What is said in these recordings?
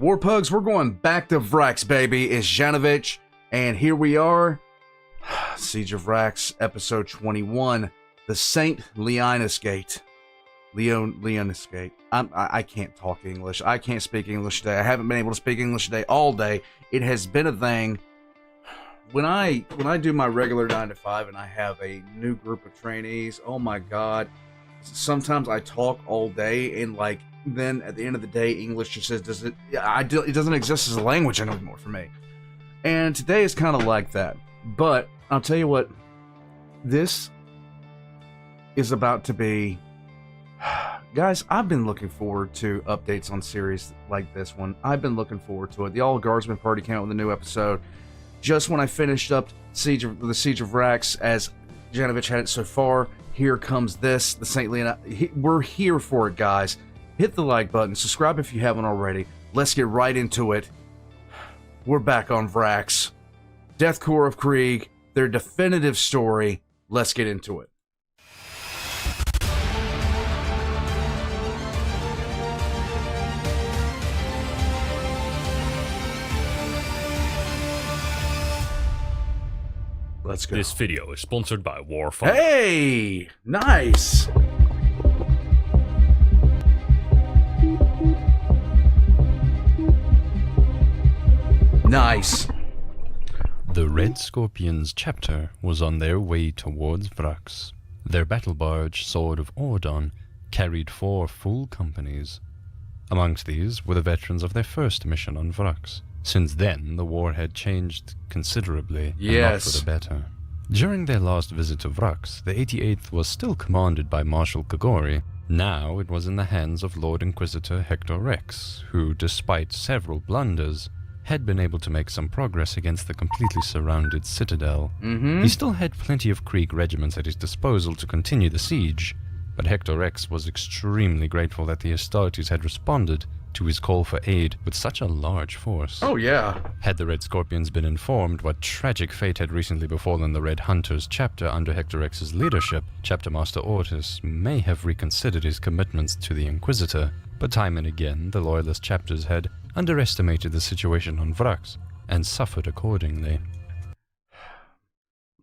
War Pugs, we're going back to Vraks, baby. It's Janovich, and here we are. Siege of Vraks, episode 21. The St. Leonis Gate. Leonis Gate. I can't talk English. I can't speak English today. I haven't been able to speak English today all day. It has been a thing. When I do my regular 9 to 5 and I have a new group of trainees, oh my god. Sometimes I talk all day and then at the end of the day, English just says, it doesn't exist as a language anymore for me. And today is kind of like that. But I'll tell you what, this is about to be... Guys, I've been looking forward to updates on series like this one. I've been looking forward to it. The All Guardsman Party came out with a new episode. Just when I finished up the Siege of Vraks, as Janovich had it so far, here comes this, the St. Leonis. We're here for it, guys. Hit the like button, subscribe if you haven't already. Let's get right into it. We're back on Vraks. Death Corps of Krieg, their definitive story. Let's get into it. Let's go. This video is sponsored by War Fund. Hey! Nice! Nice. The Red Scorpions chapter was on their way towards Vraks. Their battle barge, Sword of Ordon, carried 4 full companies. Amongst these were the veterans of their first mission on Vraks. Since then, the war had changed considerably, and not for the better. During their last visit to Vraks, the 88th was still commanded by Marshal Kagori. Now it was in the hands of Lord Inquisitor Hector Rex, who, despite several blunders, had been able to make some progress against the completely surrounded Citadel. He still had plenty of Krieg regiments at his disposal to continue the siege, but Hector Rex was extremely grateful that the Astartes had responded to his call for aid with such a large force. Oh yeah. Had the Red Scorpions been informed what tragic fate had recently befallen the Red Hunters chapter under Hector Rex's leadership, Chapter Master Ortis may have reconsidered his commitments to the Inquisitor, but time and again the Loyalist chapters had underestimated the situation on Vraks and suffered accordingly.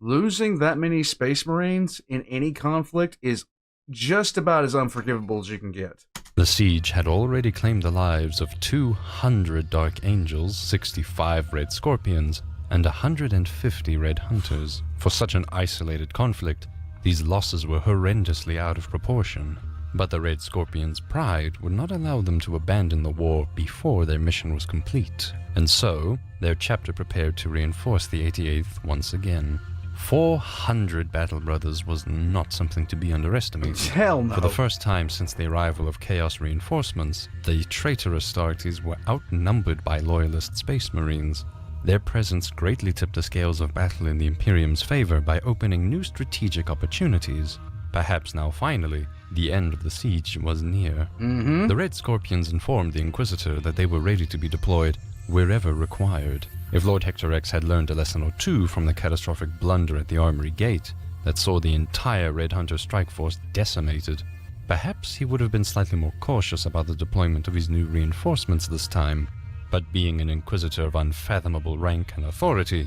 Losing that many Space Marines in any conflict is just about as unforgivable as you can get. The siege had already claimed the lives of 200 Dark Angels, 65 Red Scorpions, and 150 Red Hunters. For such an isolated conflict, these losses were horrendously out of proportion. But the Red Scorpions' pride would not allow them to abandon the war before their mission was complete, and so their chapter prepared to reinforce the 88th once again. 400 battle brothers was not something to be underestimated. Hell no. For the first time since the arrival of Chaos reinforcements, the traitorous Astartes were outnumbered by Loyalist Space Marines. Their presence greatly tipped the scales of battle in the Imperium's favor by opening new strategic opportunities. Perhaps now finally, the end of the siege was near. The Red Scorpions informed the Inquisitor that they were ready to be deployed wherever required. If Lord Hector Rex had learned a lesson or two from the catastrophic blunder at the Armory Gate that saw the entire Red Hunter strike force decimated, perhaps he would have been slightly more cautious about the deployment of his new reinforcements this time. But being an Inquisitor of unfathomable rank and authority,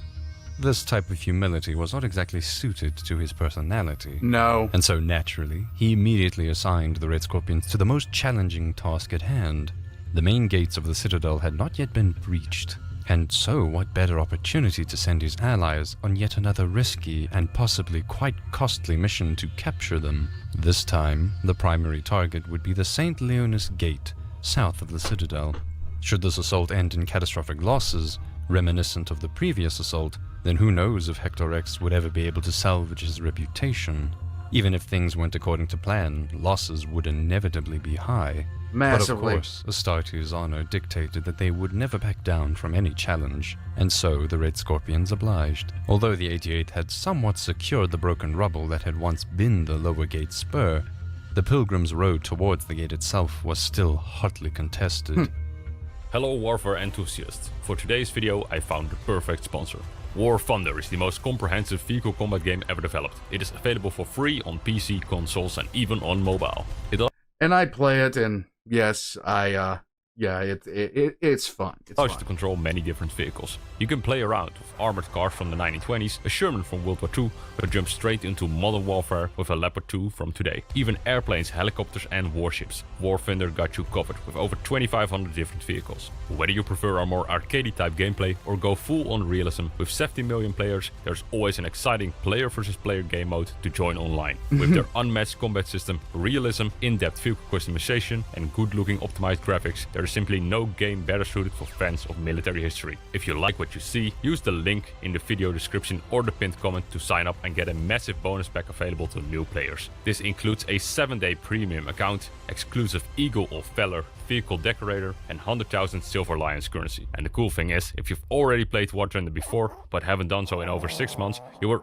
this type of humility was not exactly suited to his personality. No. And so naturally, he immediately assigned the Red Scorpions to the most challenging task at hand. The main gates of the Citadel had not yet been breached, and so what better opportunity to send his allies on yet another risky and possibly quite costly mission to capture them. This time, the primary target would be the St. Leonis Gate, south of the Citadel. Should this assault end in catastrophic losses, reminiscent of the previous assault, then who knows if Hector Rex would ever be able to salvage his reputation. Even if things went according to plan, losses would inevitably be high. Massively. But of course, Astartes' honor dictated that they would never back down from any challenge, and so the Red Scorpions obliged. Although the 88th had somewhat secured the broken rubble that had once been the lower gate spur, the pilgrim's road towards the gate itself was still hotly contested. Hello Warfare enthusiasts. For today's video I found the perfect sponsor. War Thunder is the most comprehensive vehicle combat game ever developed. It is available for free on PC, consoles and even on mobile. And I play it, and yes, I Yeah, it's fun. It's allows fun. you to control many different vehicles. You can play around with armored cars from the 1920s, a Sherman from World War II, or jump straight into modern warfare with a Leopard 2 from today. Even airplanes, helicopters and warships. War Thunder got you covered with over 2,500 different vehicles. Whether you prefer a more arcadey type gameplay or go full on realism, with 70 million players, there's always an exciting player versus player game mode to join online. With their unmatched combat system, realism, in-depth vehicle customization and good looking optimized graphics, there is simply no game better suited for fans of military history. If you like what you see, use the link in the video description or the pinned comment to sign up and get a massive bonus pack available to new players. This includes a 7-day premium account, exclusive Eagle of Valor vehicle decorator and 100,000 Silver Lions currency. And the cool thing is, if you've already played War Thunder before but haven't done so in over 6 months, you are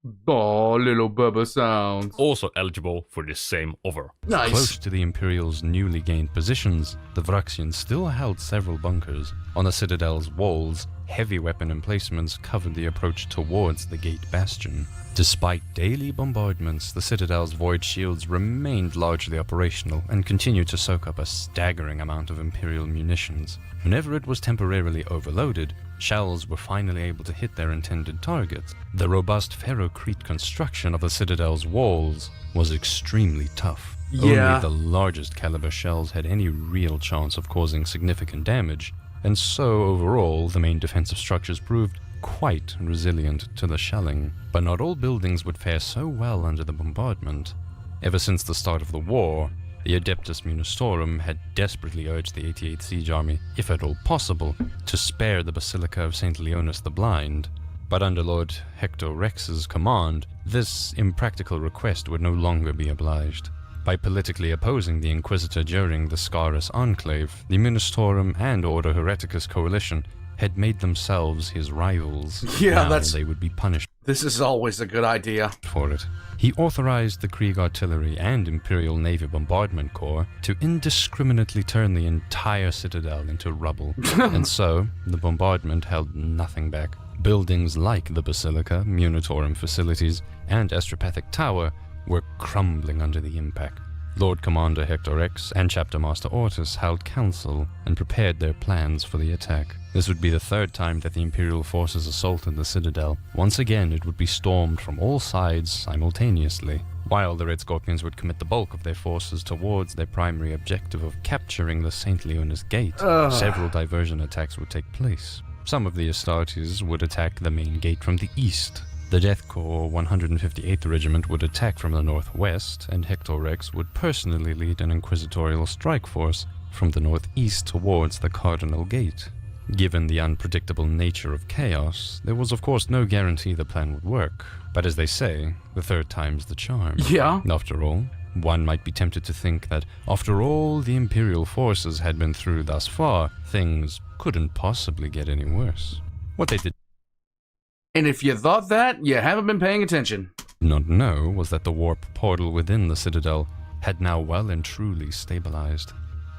little Bubba sounds. also eligible for this same offer. Nice. Close to the Imperial's newly gained positions, the Vraksians still held several bunkers. On the Citadel's walls, heavy weapon emplacements covered the approach towards the gate bastion. Despite daily bombardments, the Citadel's void shields remained largely operational and continued to soak up a staggering amount of Imperial munitions. Whenever it was temporarily overloaded, shells were finally able to hit their intended targets. The robust ferrocrete construction of the Citadel's walls was extremely tough. Yeah. Only the largest caliber shells had any real chance of causing significant damage, and so overall the main defensive structures proved quite resilient to the shelling. But not all buildings would fare so well under the bombardment. Ever since the start of the war, the Adeptus Munistorum had desperately urged the 88th Siege Army, if at all possible, to spare the Basilica of St. Leonis the Blind. But under Lord Hector Rex's command, this impractical request would no longer be obliged. By politically opposing the Inquisitor during the Scaurus Enclave, the Munistorum and Order Hereticus coalition had made themselves his rivals. Yeah, now they would be punished This is always a good idea. for it. He authorized the Krieg Artillery and Imperial Navy Bombardment Corps to indiscriminately turn the entire citadel into rubble. And so, the bombardment held nothing back. Buildings like the Basilica, Munitorum facilities, and Estropathic Tower were crumbling under the impact. Lord Commander Hector Rex and Chapter Master Ortus held council and prepared their plans for the attack. This would be the third time that the Imperial forces assaulted the Citadel. Once again, it would be stormed from all sides simultaneously, while the Red Scorpions would commit the bulk of their forces towards their primary objective of capturing the St. Leonis Gate. Several diversion attacks would take place. Some of the Astartes would attack the main gate from the east. The Death Corps 158th Regiment would attack from the northwest, and Hector Rex would personally lead an inquisitorial strike force from the northeast towards the Cardinal Gate. Given the unpredictable nature of chaos, there was of course no guarantee the plan would work, but as they say, the third time's the charm. Yeah. After all, one might be tempted to think that after all the Imperial forces had been through thus far, things couldn't possibly get any worse. What they did And if you thought that, you haven't been paying attention. not know was that the warp portal within the Citadel had now well and truly stabilized.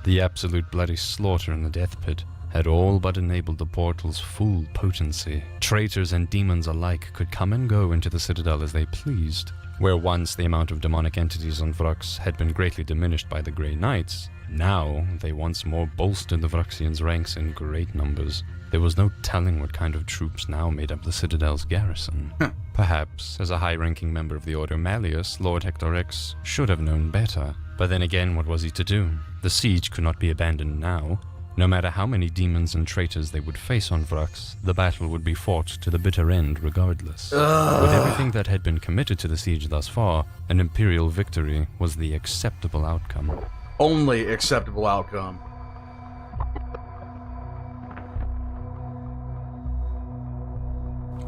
The absolute bloody slaughter in the Death Pit had all but enabled the portal's full potency. Traitors and demons alike could come and go into the Citadel as they pleased. Where once the amount of demonic entities on Vraks had been greatly diminished by the Grey Knights, now they once more bolstered the Vraksians' ranks in great numbers. There was no telling what kind of troops now made up the Citadel's garrison. Perhaps, as a high-ranking member of the Order Malleus, Lord Hector Rex should have known better. But then again, what was he to do? The siege could not be abandoned now. No matter how many demons and traitors they would face on Vraks, the battle would be fought to the bitter end regardless. With everything that had been committed to the siege thus far, an Imperial victory was the acceptable outcome. Only acceptable outcome.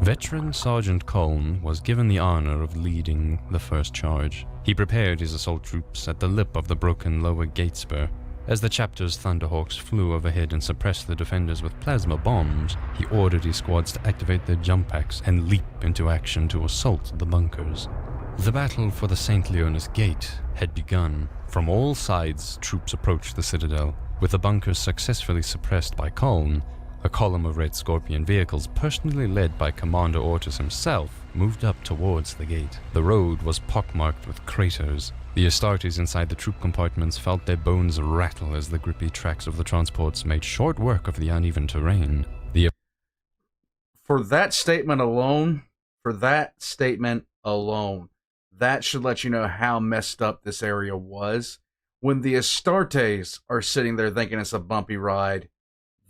Veteran Sergeant Colm was given the honor of leading the first charge. He prepared his assault troops at the lip of the broken lower gate spur. As the chapter's Thunderhawks flew overhead and suppressed the defenders with plasma bombs, he ordered his squads to activate their jump packs and leap into action to assault the bunkers. The battle for the St. Leonis Gate had begun. From all sides, troops approached the Citadel. With the bunkers successfully suppressed by Colm, a column of Red Scorpion vehicles, personally led by Commander Ortus himself, moved up towards the gate. The road was pockmarked with craters. The Astartes inside the troop compartments felt their bones rattle as the grippy tracks of the transports made short work of the uneven terrain. For that statement alone, that should let you know how messed up this area was. When the Astartes are sitting there thinking it's a bumpy ride,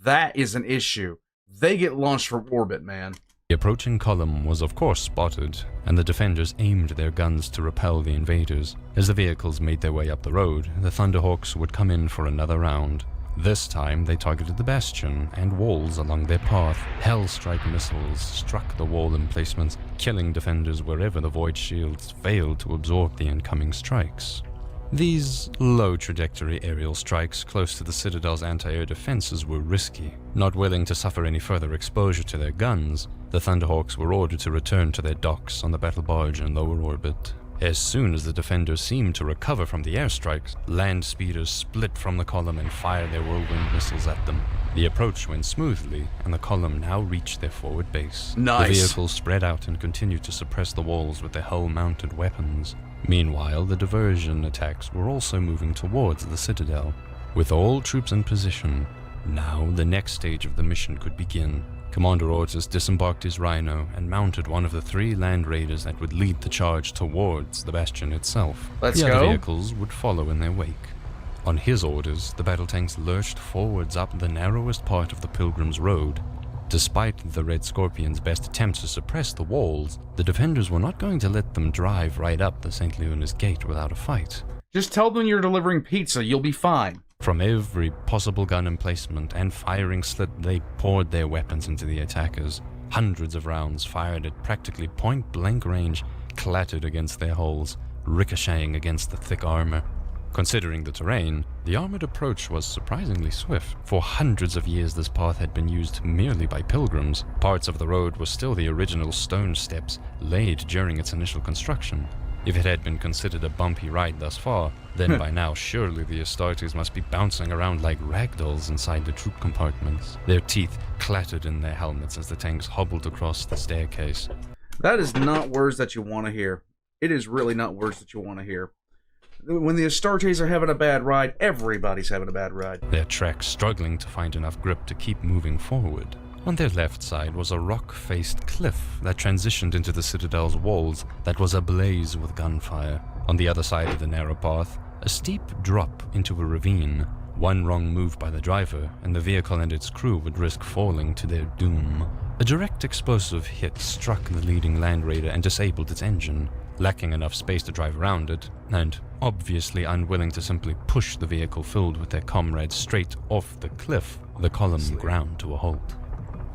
that is an issue. They get launched from orbit, man. The approaching column was of course spotted, and the defenders aimed their guns to repel the invaders. As the vehicles made their way up the road, the Thunderhawks would come in for another round. This time, they targeted the bastion and walls along their path. Hellstrike missiles struck the wall emplacements, killing defenders wherever the void shields failed to absorb the incoming strikes. These low-trajectory aerial strikes close to the Citadel's anti-air defenses were risky. Not willing to suffer any further exposure to their guns, the Thunderhawks were ordered to return to their docks on the battle barge in lower orbit. As soon as the defenders seemed to recover from the airstrikes, land speeders split from the column and fired their whirlwind missiles at them. The approach went smoothly, and the column now reached their forward base. Nice. The vehicles spread out and continued to suppress the walls with their hull-mounted weapons. Meanwhile, the diversion attacks were also moving towards the Citadel. With all troops in position, now the next stage of the mission could begin. Commander Ortis disembarked his Rhino and mounted one of the 3 land raiders that would lead the charge towards the bastion itself. Let's the go. other vehicles would follow in their wake. On his orders, the battle tanks lurched forwards up the narrowest part of the Pilgrim's Road. Despite the Red Scorpion's best attempts to suppress the walls, the defenders were not going to let them drive right up the St. Leonis gate without a fight. Just tell them you're delivering pizza, you'll be fine. From every possible gun emplacement and firing slit, they poured their weapons into the attackers. Hundreds of rounds fired at practically point-blank range clattered against their hulls, ricocheting against the thick armor. Considering the terrain, the armored approach was surprisingly swift. For hundreds of years this path had been used merely by pilgrims. Parts of the road were still the original stone steps laid during its initial construction. If it had been considered a bumpy ride thus far, then by now surely the Astartes must be bouncing around like ragdolls inside the troop compartments. Their teeth clattered in their helmets as the tanks hobbled across the staircase. That is not words that you want to hear. It is really not words that you want to hear. When the Astartes are having a bad ride, everybody's having a bad ride. Their tracks struggling to find enough grip to keep moving forward. On their left side was a rock-faced cliff that transitioned into the Citadel's walls that was ablaze with gunfire. On the other side of the narrow path, a steep drop into a ravine. One wrong move by the driver, and the vehicle and its crew would risk falling to their doom. A direct explosive hit struck the leading Land Raider and disabled its engine. Lacking enough space to drive around it, and obviously unwilling to simply push the vehicle filled with their comrades straight off the cliff, the column ground to a halt.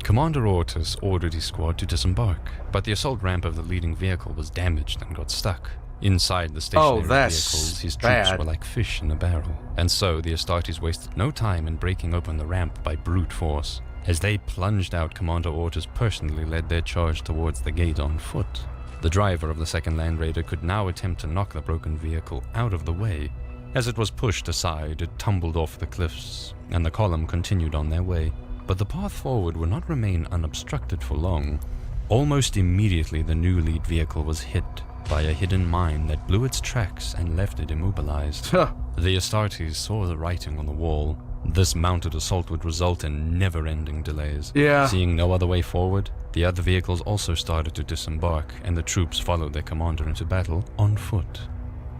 Commander Ortis ordered his squad to disembark, but the assault ramp of the leading vehicle was damaged and got stuck. Inside the stationary vehicles, his troops were like fish in a barrel, and so the Astartes wasted no time in breaking open the ramp by brute force. As they plunged out, Commander Ortis personally led their charge towards the gate on foot. The driver of the second Land Raider could now attempt to knock the broken vehicle out of the way. As it was pushed aside, it tumbled off the cliffs, and the column continued on their way. But the path forward would not remain unobstructed for long. Almost immediately, the new lead vehicle was hit by a hidden mine that blew its tracks and left it immobilized. The Astartes saw the writing on the wall. This mounted assault would result in never-ending delays. Seeing no other way forward, the other vehicles also started to disembark, and the troops followed their commander into battle on foot.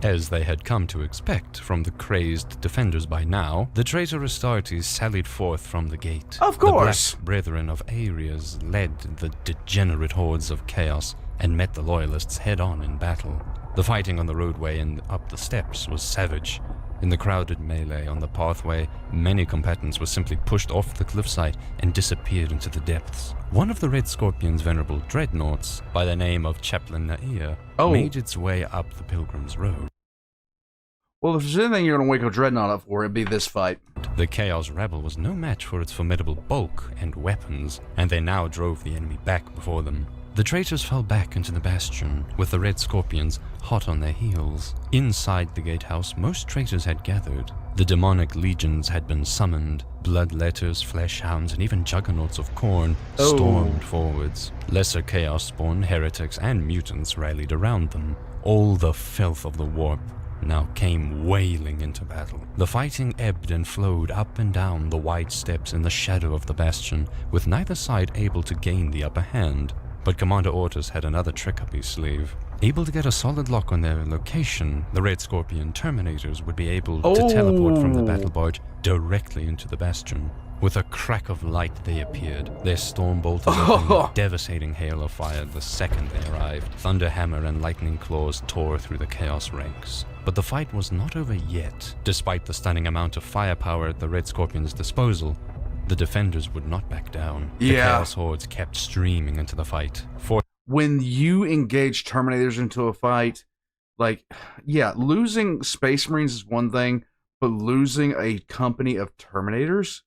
As they had come to expect from the crazed defenders by now, the traitor Astartes sallied forth from the gate. Of course! The Black Brethren of Ares led the degenerate hordes of chaos and met the loyalists head-on in battle. The fighting on the roadway and up the steps was savage. In the crowded melee on the pathway, many combatants were simply pushed off the cliffside and disappeared into the depths. One of the Red Scorpion's venerable dreadnoughts, by the name of Chaplain Nair, made its way up the Pilgrim's Road. Well, if there's anything you're going to wake a dreadnought up for, it'd be this fight. The Chaos Rebel was no match for its formidable bulk and weapons, and they now drove the enemy back before them. The traitors fell back into the bastion, with the Red Scorpions hot on their heels. Inside the gatehouse, most traitors had gathered. The demonic legions had been summoned. Bloodletters, flesh hounds, and even juggernauts of Khorne stormed forwards. Lesser chaos-spawn heretics and mutants rallied around them. All the filth of the warp now came wailing into battle. The fighting ebbed and flowed up and down the wide steps in the shadow of the bastion, with neither side able to gain the upper hand. But Commander Ortus had another trick up his sleeve. Able to get a solid lock on their location, the Red Scorpion Terminators would be able to teleport from the battle barge directly into the bastion. With a crack of light they appeared, their storm bolters opening a devastating hail of fire the second they arrived. Thunder hammer and lightning claws tore through the Chaos ranks. But the fight was not over yet. Despite the stunning amount of firepower at the Red Scorpion's disposal, the defenders would not back down. The Chaos hordes kept streaming into the fight. When you engage Terminators into a fight, losing Space Marines is one thing, but losing a company of Terminators,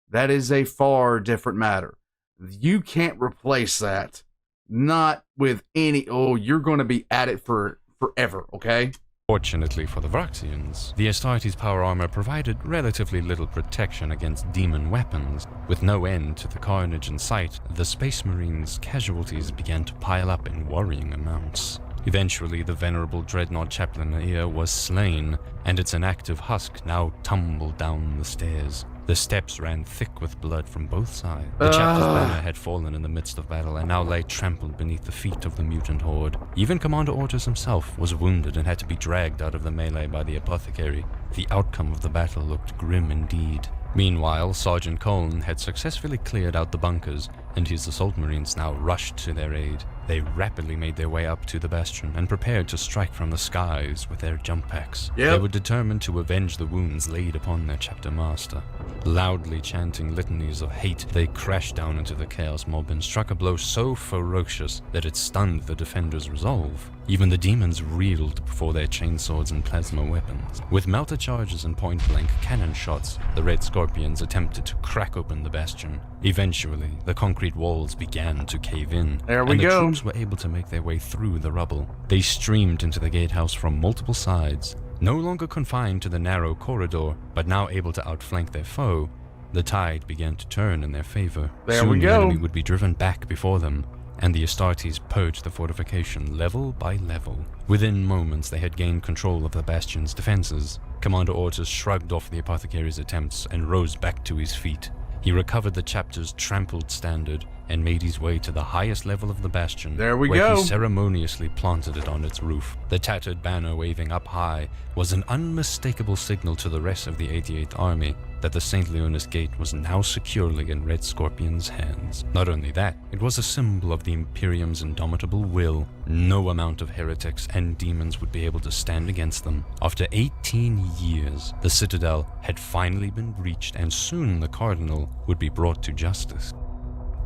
that is a far different matter. You can't replace that. Not with any, you're going to be at it for forever, okay? Fortunately for the Vraxians, the Astartes power armor provided relatively little protection against demon weapons. With no end to the carnage in sight, the Space Marines' casualties began to pile up in worrying amounts. Eventually, the venerable dreadnought Chaplain was slain, and its inactive husk now tumbled down the stairs. The steps ran thick with blood from both sides. The chapter's banner had fallen in the midst of battle and now lay trampled beneath the feet of the mutant horde. Even Commander Ortus himself was wounded and had to be dragged out of the melee by the apothecary. The outcome of the battle looked grim indeed. Meanwhile, Sergeant Colne had successfully cleared out the bunkers, and his assault marines now rushed to their aid. They rapidly made their way up to the bastion and prepared to strike from the skies with their jump packs. They were determined to avenge the wounds laid upon their chapter master. Loudly chanting litanies of hate, they crashed down into the Chaos mob and struck a blow so ferocious that it stunned the defenders' resolve. Even the demons reeled before their chainswords and plasma weapons. With melter charges and point-blank cannon shots, the Red Scorpions attempted to crack open the bastion. Eventually, the concrete walls began to cave in, and the troops were able to make their way through the rubble. They streamed into the gatehouse from multiple sides. No longer confined to the narrow corridor, but now able to outflank their foe, the tide began to turn in their favor. Soon the enemy would be driven back before them, and the Astartes purged the fortification level by level. Within moments they had gained control of the bastion's defenses. Commander Ortus shrugged off the apothecary's attempts and rose back to his feet. He recovered the chapter's trampled standard and made his way to the highest level of the bastion, where he ceremoniously planted it on its roof. The tattered banner waving up high was an unmistakable signal to the rest of the 88th Army that the St. Leonis Gate was now securely in Red Scorpion's hands. Not only that, it was a symbol of the Imperium's indomitable will. No amount of heretics and demons would be able to stand against them. After 18 years, the Citadel had finally been breached, and soon the Cardinal would be brought to justice.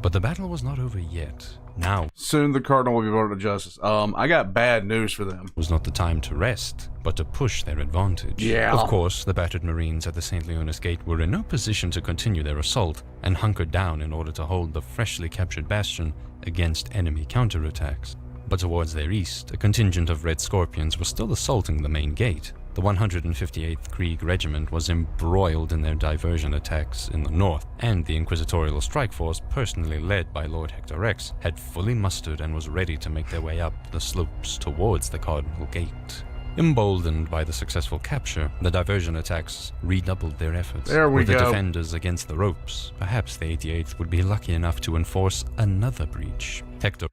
But the battle was not over yet. Now, soon the Cardinal will be brought to justice. I got bad news for them. Was not the time to rest, but to push their advantage. Of course, the battered Marines at the St. Leonis Gate were in no position to continue their assault and hunkered down in order to hold the freshly captured bastion against enemy counterattacks. But towards their east, a contingent of Red Scorpions was still assaulting the main gate. The 158th Krieg Regiment was embroiled in their diversion attacks in the north, and the Inquisitorial Strike Force, personally led by Lord Hector Rex, had fully mustered and was ready to make their way up the slopes towards the Cardinal Gate. Emboldened by the successful capture, the diversion attacks redoubled their efforts. With the defenders against the ropes, perhaps the 88th would be lucky enough to enforce another breach. Hector.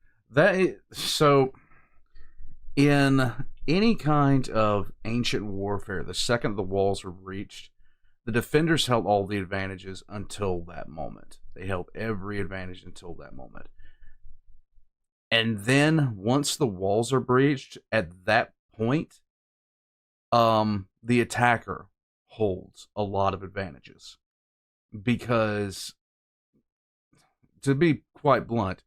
In any kind of ancient warfare, the second the walls were breached, the defenders held all the advantages until that moment. They held every advantage until that moment. And then once the walls are breached, at that point, the attacker holds a lot of advantages. Because, to be quite blunt,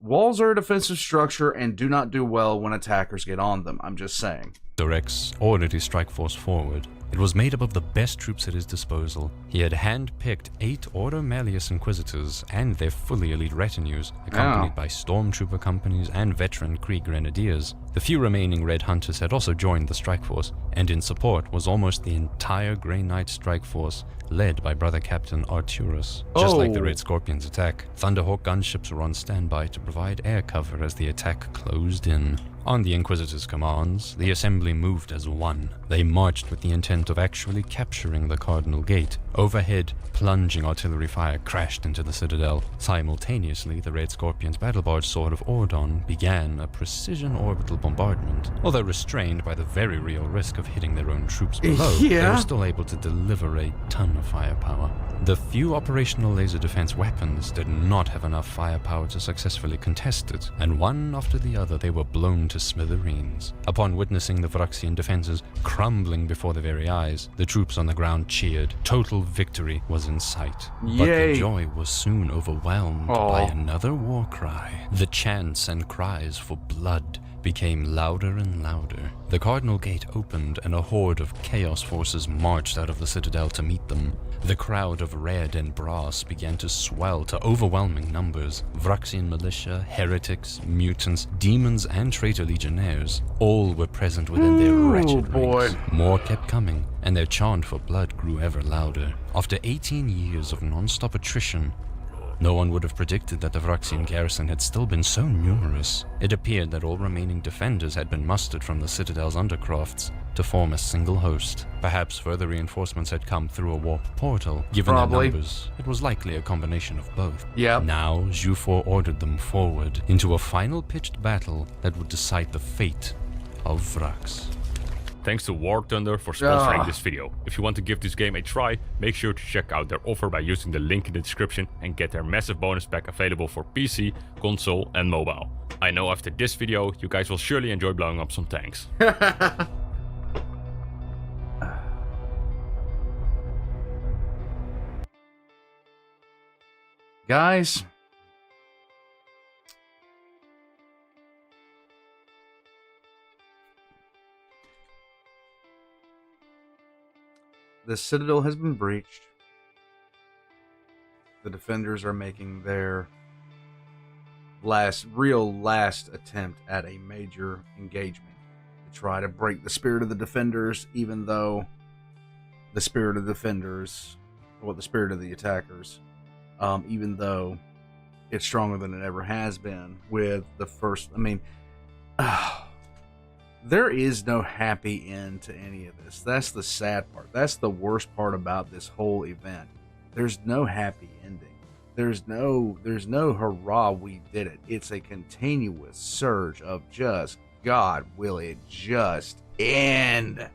walls are a defensive structure and do not do well when attackers get on them. I'm just saying. Rex ordered his strike force forward. It was made up of the best troops at his disposal. He had hand-picked 8 Order Malleus Inquisitors and their fully elite retinues, accompanied by stormtrooper companies and veteran Krieg Grenadiers. The few remaining Red Hunters had also joined the strike force, and in support was almost the entire Grey Knight strike force, led by Brother Captain Arturus. Just like the Red Scorpions' attack, Thunderhawk gunships were on standby to provide air cover as the attack closed in. On the Inquisitor's commands, the assembly moved as one. They marched with the intent of actually capturing the Cardinal Gate. Overhead, plunging artillery fire crashed into the Citadel. Simultaneously, the Red Scorpion's battle barge Sword of Ordon began a precision orbital bombardment. Although restrained by the very real risk of hitting their own troops below, they were still able to deliver a ton of firepower. The few operational laser defense weapons did not have enough firepower to successfully contest it, and one after the other they were blown to smithereens. Upon witnessing the Vraksian defenses crumbling before their very eyes, the troops on the ground cheered. Total victory was in sight. Yay. But the joy was soon overwhelmed by another war cry. The chants and cries for blood became louder and louder. The Cardinal Gate opened and a horde of Chaos forces marched out of the Citadel to meet them. The crowd of red and brass began to swell to overwhelming numbers. Vraksian militia, heretics, mutants, demons, and traitor legionnaires, all were present within their wretched ranks. More kept coming, and their chant for blood grew ever louder. After 18 years of non-stop attrition, no one would have predicted that the Vraksian garrison had still been so numerous. It appeared that all remaining defenders had been mustered from the Citadel's undercrafts to form a single host. Perhaps further reinforcements had come through a warp portal. Given their numbers, it was likely a combination of both. Now, Jufor ordered them forward into a final pitched battle that would decide the fate of Vraks. Thanks to War Thunder for sponsoring this video. If you want to give this game a try, make sure to check out their offer by using the link in the description and get their massive bonus pack available for PC, console and mobile. I know after this video, you guys will surely enjoy blowing up some tanks. Guys, the Citadel has been breached. The defenders are making their last attempt at a major engagement to try to break the spirit of the defenders, even though the spirit of the defenders, or the spirit of the attackers, even though it's stronger than it ever has been with the first, there is no happy end to any of this. That's the sad part. That's the worst part about this whole event. There's no happy ending. There's no hurrah, we did it. It's a continuous surge of just, God, will it just end?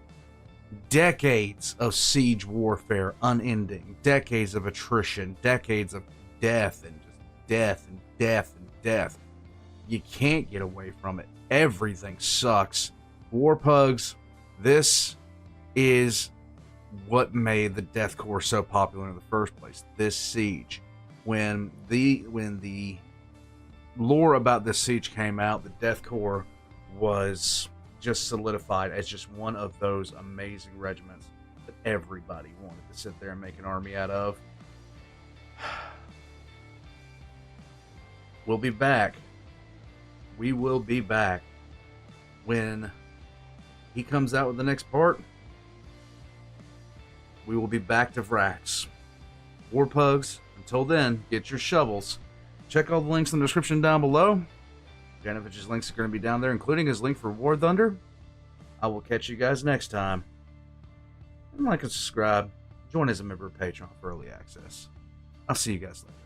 Decades of siege warfare unending. Decades of attrition. Decades of death and just death and death and death. You can't get away from it. Everything sucks. Warpugs, this is what made the Death Corps so popular in the first place. This siege. When the lore about this siege came out, the Death Corps was just solidified as just one of those amazing regiments that everybody wanted to sit there and make an army out of. We'll be back. We will be back when he comes out with the next part. We will be back to Vraks. Warpugs, until then, get your shovels. Check all the links in the description down below. Janovich's links are going to be down there, including his link for War Thunder. I will catch you guys next time. And like and subscribe. Join as a member of Patreon for early access. I'll see you guys later.